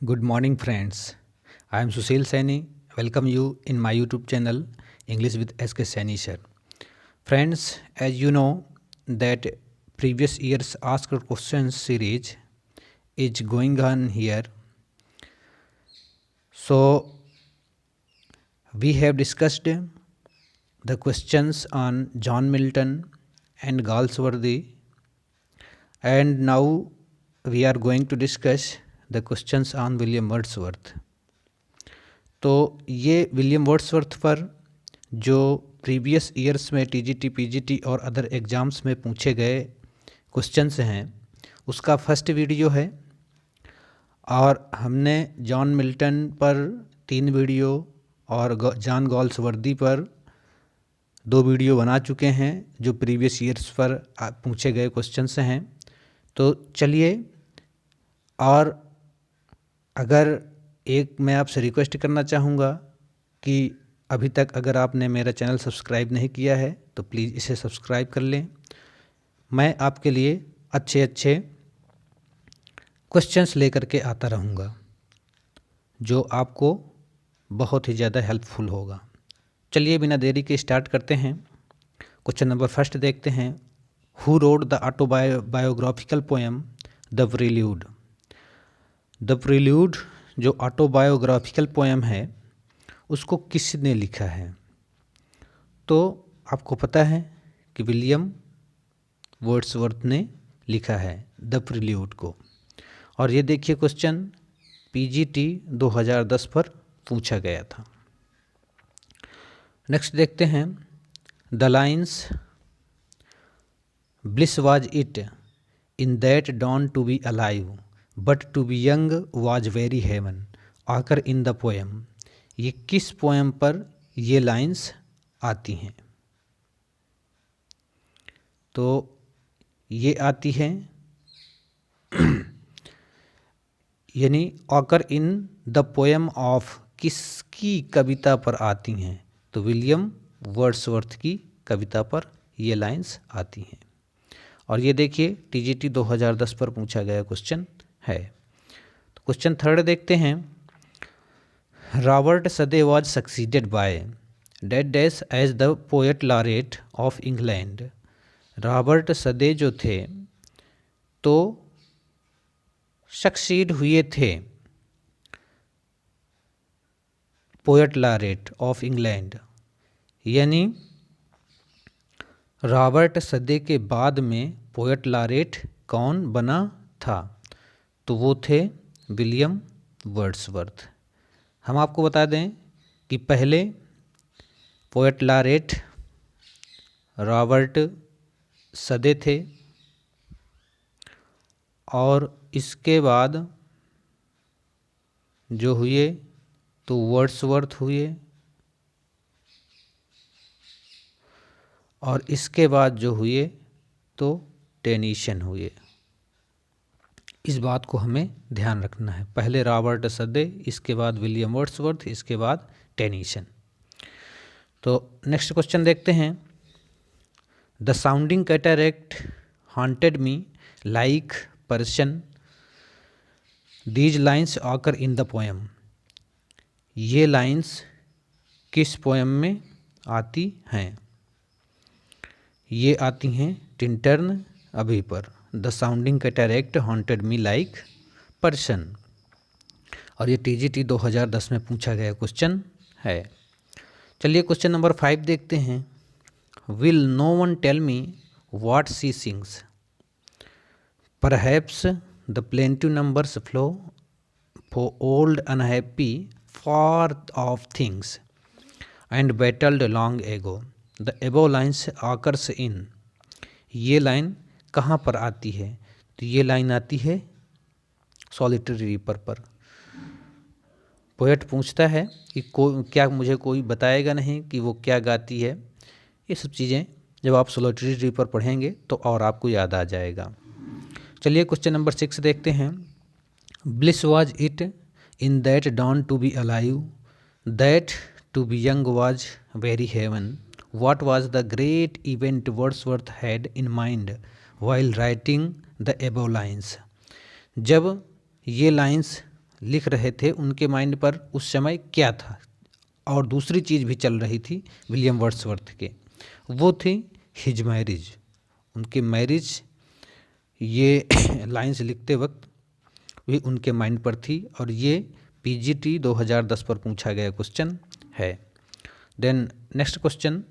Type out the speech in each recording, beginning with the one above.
Good morning, friends. I am Sushil Saini. Welcome you in my YouTube channel, English with SK Saini sir. Friends, as you know that previous year's Asked Questions series is going on here. So we have discussed the questions on John Milton and Galsworthy, and now we are going to discuss the questions on William Wordsworth. तो ये William Wordsworth पर जो previous years में TGT, PGT और other exams में पूछे गए questions हैं, उसका फर्स्ट वीडियो है। और हमने जॉन मिल्टन पर 3 वीडियो और जॉन गॉल्सवर्दी पर 2 वीडियो बना चुके हैं जो प्रीवियस ईयर्स पर पूछे गए क्वेश्चंस हैं। तो चलिए, और अगर एक मैं आपसे रिक्वेस्ट करना चाहूँगा कि अभी तक अगर आपने मेरा चैनल सब्सक्राइब नहीं किया है तो प्लीज़ इसे सब्सक्राइब कर लें। मैं आपके लिए अच्छे अच्छे क्वेश्चंस लेकर के आता रहूँगा जो आपको बहुत ही ज़्यादा हेल्पफुल होगा। चलिए बिना देरी के स्टार्ट करते हैं। क्वेश्चन नंबर फर्स्ट देखते हैं। Who wrote the autobiographical poem the prelude? The prelude जो ऑटोबायोग्राफिकल पोएम है उसको किसने लिखा है? तो आपको पता है कि विलियम वर्ड्सवर्थ ने लिखा है द प्रील्यूड को। और ये देखिए क्वेश्चन पीजीटी 2010 पर पूछा गया था। नेक्स्ट देखते हैं। The lines bliss was it in that dawn to be alive but to be young was very heaven occur in the poem. ये किस पोएम पर ये लाइन्स आती हैं? तो ये आती हैं यानी occur in the poem of किसकी कविता पर आती हैं? तो विलियम वर्ड्सवर्थ की कविता पर ये लाइन्स आती हैं। और ये देखिए टीजीटी 2010 पर पूछा गया क्वेश्चन है। तो क्वेश्चन थर्ड देखते हैं। Robert Southey was succeeded by date dash as the poet laureate of England. Robert Southey जो थे तो सक्सीड हुए थे पोएट लॉरेट ऑफ इंग्लैंड, यानी रॉबर्ट सदे के बाद में पोएट लॉरेट कौन बना था? तो वो थे विलियम वर्ड्सवर्थ। हम आपको बता दें कि पहले पोएट लॉरेट रॉबर्ट सदे थे और इसके बाद जो हुए तो वर्ड्सवर्थ हुए और इसके बाद जो हुए तो टेनीसन हुए। इस बात को हमें ध्यान रखना है। पहले रॉबर्ट सदे, इसके बाद विलियम वर्ड्सवर्थ, इसके बाद टेनीसन। तो नेक्स्ट क्वेश्चन देखते हैं। The sounding cataract haunted me like person these lines occur in the poem. ये लाइन्स किस पोएम में आती हैं? ये आती हैं टिंटर्न अभी पर। The sounding cataract haunted me like person. और ये टीजीटी 2010 में पूछा गया क्वेश्चन है। चलिए क्वेश्चन नंबर 5 देखते हैं। Will no one tell me what she sings? Perhaps the plaintive numbers flow for old unhappy far off things and battles long ago the above lines occurs in. ये line कहाँ पर आती है? तो ये line आती है सॉलिटरी रीपर पर। पोएट पूछता है कि क्या मुझे कोई बताएगा नहीं कि वो क्या गाती है? ये सब चीज़ें जब आप सॉलिटरी रीपर पढ़ेंगे तो और आपको याद आ जाएगा। चलिए क्वेश्चन नंबर 6 देखते हैं। Bliss was it in that dawn to be alive that to be young was very heaven what was the great event Wordsworth had in mind while writing the above lines। जब ये lines लिख रहे थे उनके mind पर उस समय क्या था, और दूसरी चीज़ भी चल रही थी विलियम वर्ड्सवर्थ के, वो थी हिज मैरिज, उनकी मैरिज। ये लाइंस लिखते वक्त भी उनके माइंड पर थी, और ये पीजीटी 2010 पर पूछा गया क्वेश्चन है। Then next question,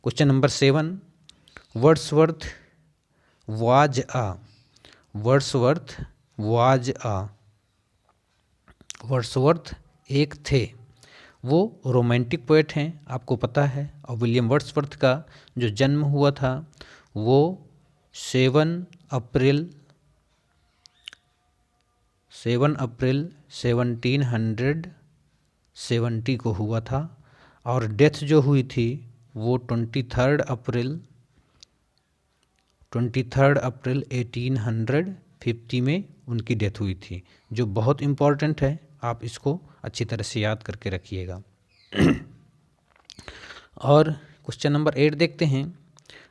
question number 7, Wordsworth was a, Wordsworth was a, Wordsworth एक थे, वो रोमांटिक पोएट हैं, आपको पता है। और विलियम वर्ड्सवर्थ का जो जन्म हुआ था वो 7 अप्रैल 1770 को हुआ था, और डेथ जो हुई थी वो 23 अप्रैल 1850 में उनकी डेथ हुई थी, जो बहुत इम्पॉर्टेंट है, आप इसको अच्छी तरह से याद करके रखिएगा। और क्वेश्चन नंबर 8 देखते हैं,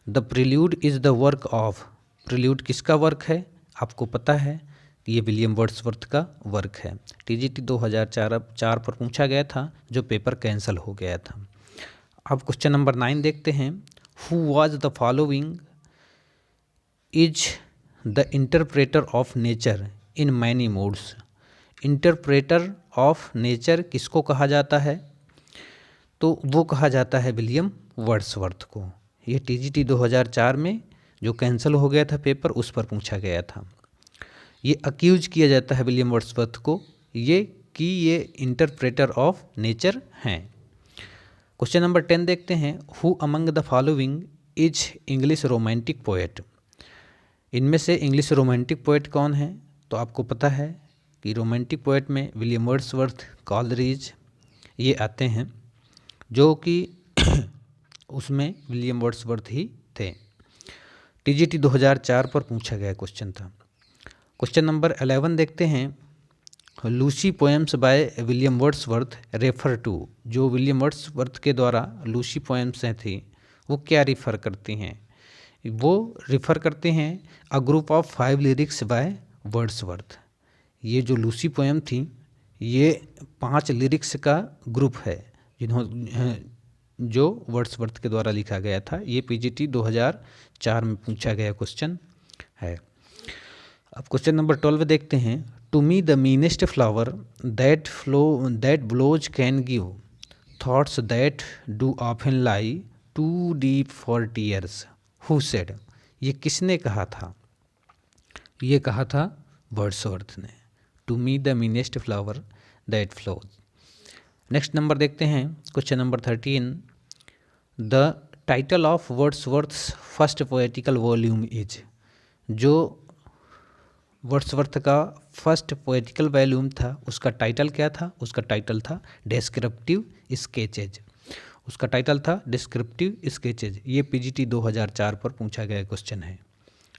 the prelude is the work of, prelude किसका वर्क है, आपको पता है ये विलियम वर्ड्सवर्थ का वर्क है। टीजीटी 2004 पर पूछा गया था, जो पेपर कैंसिल हो गया था। अब क्वेश्चन नंबर 9 देखते हैं, who was the following is the interpreter of nature in many modes. Interpreter of nature किसको कहा जाता है, तो वो कहा जाता है विलियम वर्ड्सवर्थ को। ये टीजीटी 2004 में जो कैंसिल हो गया था पेपर, उस पर पूछा गया था। ये अक्यूज किया जाता है विलियम वर्ड्सवर्थ को ये कि ये इंटरप्रेटर ऑफ नेचर हैं। क्वेश्चन नंबर 10 देखते हैं, who among the following is English romantic poet. इनमें से इंग्लिश रोमांटिक पोएट कौन है, तो आपको पता है कि रोमांटिक पोएट में विलियम वर्ड्सवर्थ, कॉलरिज ये आते हैं, जो कि उसमें विलियम वर्ड्सवर्थ ही थे। टीजीटी 2004 पर पूछा गया क्वेश्चन था। क्वेश्चन नंबर 11 देखते हैं, Lucy poems by William Wordsworth refer to. जो विलियम वर्ड्सवर्थ के द्वारा लूसी पोएम्स हैं थी, वो क्या रिफ़र करती हैं, वो रिफ़र करते हैं a group of 5 lyrics by Wordsworth. ये जो लूसी पोएम थी ये 5 लिरिक्स का ग्रुप है, जो वर्ड्सवर्थ के द्वारा लिखा गया था। ये पीजीटी 2004 में पूछा गया क्वेश्चन है। अब क्वेश्चन नंबर 12 देखते हैं, to me the meanest flower that blows can give thoughts that do often lie too deep for tears who said. ये किसने कहा था, ये कहा था वर्ड्सवर्थ ने, to me the meanest flower that flows. Next number देखते हैं, question number 13, the title of Wordsworth's first poetical volume is. जो वर्ड्सवर्थ का फर्स्ट पोएटिकल वॉल्यूम था उसका टाइटल क्या था, उसका टाइटल था डिस्क्रिप्टिव स्केचेज, उसका टाइटल था डिस्क्रिप्टिव स्केचेज। ये पीजीटी 2004 पर पूछा गया क्वेश्चन है।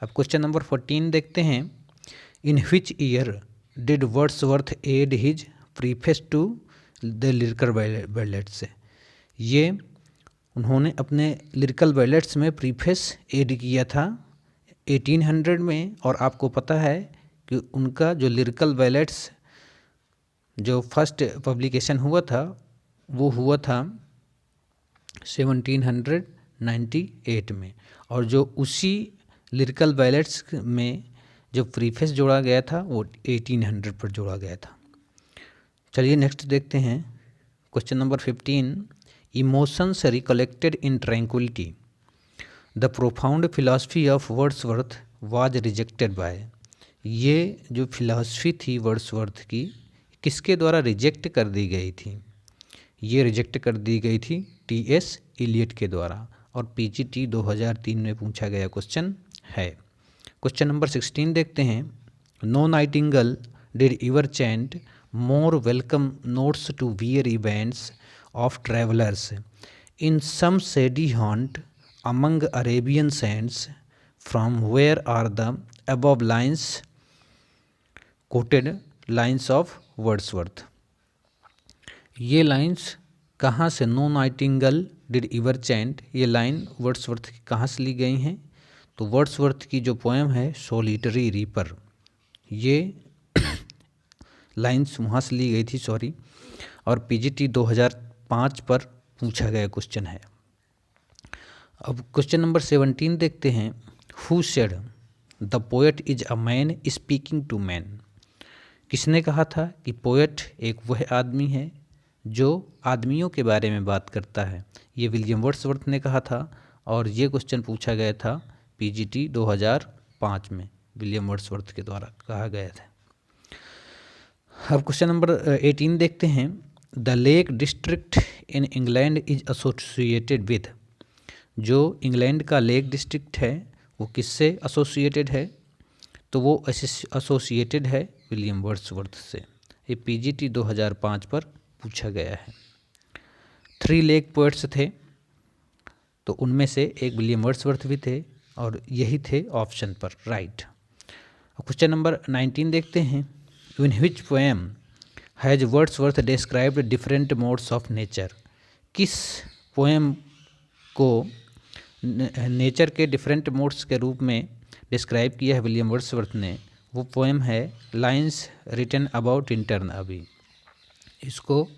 अब क्वेश्चन नंबर 14 देखते हैं, in which year did Wordsworth add his preface to the lyrical ballads. ये उन्होंने अपने लिरिकल बैलेट्स में प्रीफेस एड किया था 1800 में, और आपको पता है कि उनका जो लिरिकल बैलेट्स जो फर्स्ट पब्लिकेशन हुआ था वो हुआ था 1798 में, और जो उसी लिरिकल बैलेट्स में जो प्रीफेस जोड़ा गया था वो 1800 पर जोड़ा गया था। चलिए नेक्स्ट देखते हैं, question number 15, emotions recollected in tranquillity the profound philosophy of Wordsworth was rejected by. ये जो फिलॉसफी थी वर्ड्सवर्थ की किसके द्वारा रिजेक्ट कर दी गई थी, ये रिजेक्ट कर दी गई थी टीएस इलियट के द्वारा, और पीजीटी 2003 में पूछा गया क्वेश्चन है। क्वेश्चन नंबर 16 देखते हैं, no nightingale did ever chant more welcome notes to weary events of travellers in some shady haunt among Arabian sands from where are the above lines quoted lines of Wordsworth। ये lines कहाँ से, no nightingale did ever chant, ये line Wordsworth की कहाँ से ली गई हैं, तो वर्ड्सवर्थ की जो पोएम है सोलिटरी रीपर, ये लाइन्स वहाँ से ली गई थी, सॉरी, और पीजीटी 2005 पर पूछा गया क्वेश्चन है। अब क्वेश्चन नंबर 17 देखते हैं। Who said the poet is a man speaking to man. किसने कहा था कि पोएट एक वह आदमी है जो आदमियों के बारे में बात करता है? ये विलियम वर्ड्सवर्थ ने कहा था और ये क्वेश्चन पूछा गया था पीजीटी 2005 में, विलियम वर्ड्सवर्थ के द्वारा कहा गया था। अब क्वेश्चन नंबर 18 देखते हैं। The lake district in England is associated with. जो इंग्लैंड का लेक डिस्ट्रिक्ट है वो किससे एसोसिएटेड है? तो वो एसोसिएटेड है विलियम वर्ड्सवर्थ से। ये पीजीटी 2005 पर पूछा गया है। 3 लेक पोएट्स थे, तो उनमें से एक विलियम वर्ड्सवर्थ भी थे और यही थे ऑप्शन पर राइट। क्वेश्चन नंबर 19 देखते हैं। In which poem has Wordsworth described different modes of nature. किस पोएम को नेचर के डिफरेंट मोड्स के रूप में डिस्क्राइब किया है विलियम वर्ड्सवर्थ ने? वो पोएम है लाइन्स रिटन अबाउट टिंटन अबी। इसको,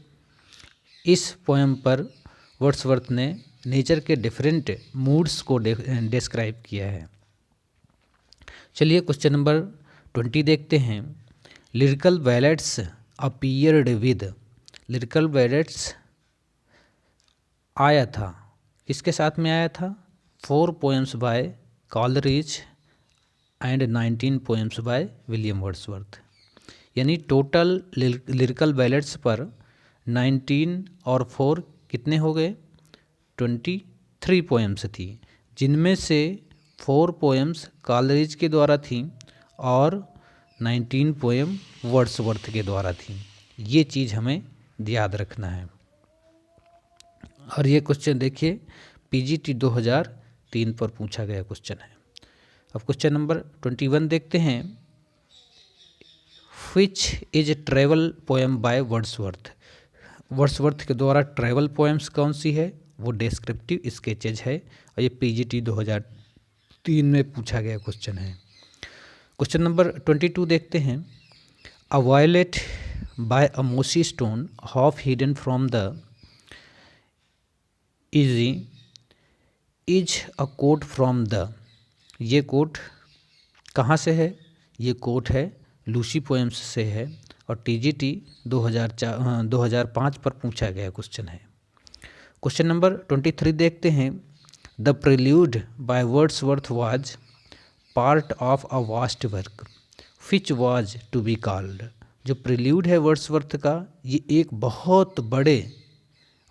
इस पोएम पर वर्ड्सवर्थ ने नेचर के डिफरेंट मूड्स को डिस्क्राइब किया है। चलिए क्वेश्चन नंबर 20 देखते हैं। Lyrical ballads appeared with. Lyrical ballads आया था, किसके साथ में आया था? 4 poems by Coleridge and 19 poems by William Wordsworth. यानी टोटल लिरिकल बैलेट्स पर 19 और 4 कितने हो गए? 23 पोएम्स थी, जिनमें से 4 पोएम्स कॉलरिज के द्वारा थी और 19 पोएम वर्ड्सवर्थ के द्वारा थी। ये चीज़ हमें याद रखना है। और ये क्वेश्चन देखिए पीजीटी 2003 पर पूछा गया क्वेश्चन है। अब क्वेश्चन नंबर 21 देखते हैं। Which is travel poem by Wordsworth. Wordsworth के द्वारा ट्रेवल पोएम्स कौन सी है? वो डिस्क्रिप्टिव स्केचेज है और ये पीजीटी 2003 में पूछा गया क्वेश्चन है। क्वेश्चन नंबर 22 देखते हैं। अ वायलेट बाय अ मोसी stone half hidden from the easy is a quote from the. ये कोट कहाँ से है? ये कोट है लूसी पोएम्स से है और टीजीटी 2005 पर पूछा गया क्वेश्चन है। क्वेश्चन नंबर 23 देखते हैं। The prelude by Wordsworth was part of a vast work which was to be called. जो प्रिल्यूड है वर्ड्सवर्थ का, ये एक बहुत बड़े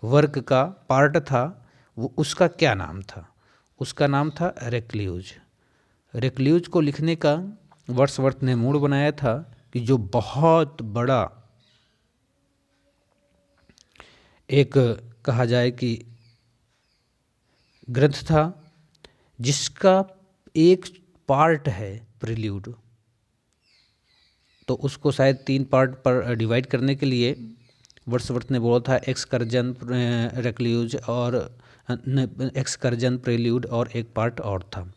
वर्क का पार्ट था, वो उसका क्या नाम था? उसका नाम था रेक्ल्यूज। रेक्ल्यूज को लिखने का वर्ड्सवर्थ ने मूड बनाया था कि जो बहुत बड़ा एक कहा जाए कि ग्रंथ था जिसका एक पार्ट है प्रिल्यूड, तो उसको शायद 3 पार्ट पर डिवाइड करने के लिए वर्ड्सवर्थ ने बोला था एक्सकर्जन, रेक्ल्यूज और एक्सकर्जन, प्रेल्यूड और एक पार्ट और था।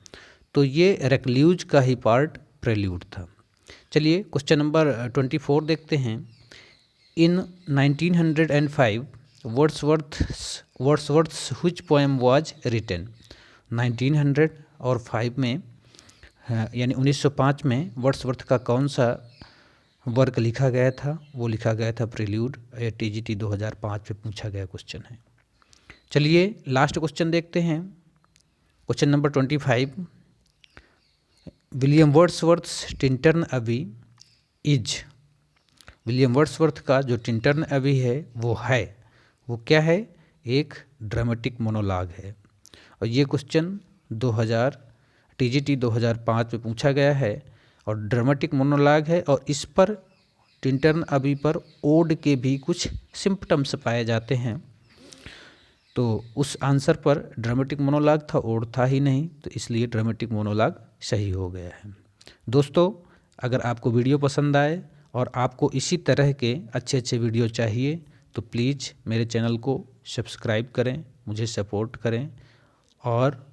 तो ये रेक्ल्यूज का ही पार्ट प्रेल्यूड था। चलिए क्वेश्चन नंबर 24 देखते हैं। इन 1905 वर्ड्सवर्थ्स व्हिच पोएम वाज रिटन। 1905 में यानी 1905 में वर्ड्सवर्थ का कौन सा वर्क लिखा गया था? वो लिखा गया था प्रिल्यूड। टीजीटी 2005 में पूछा गया क्वेश्चन है। चलिए लास्ट क्वेश्चन देखते हैं। Question number 25। William Wordsworth's Tintern Abbey is. William Wordsworth का जो टिंटन अबी है वो क्या है? एक ड्रामेटिक मोनोलॉग है और ये क्वेश्चन टीजीटी 2005 में पूछा गया है और ड्रामेटिक मोनोलॉग है और इस पर टिंटन अबी पर ओड के भी कुछ सिम्पटम्स पाए जाते हैं। तो उस आंसर पर ड्रामेटिक मोनोलॉग था, ओड था ही नहीं, तो इसलिए ड्रामेटिक मोनोलॉग सही हो गया है। दोस्तों, अगर आपको वीडियो पसंद आए और आपको इसी तरह के अच्छे अच्छे वीडियो चाहिए तो प्लीज़ मेरे चैनल को सब्सक्राइब करें, मुझे सपोर्ट करें, और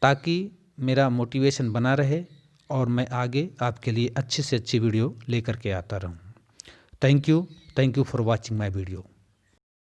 ताकि मेरा मोटिवेशन बना रहे और मैं आगे आपके लिए अच्छे से अच्छी वीडियो लेकर के आता रहूं। Thank you. Thank you for watching my video.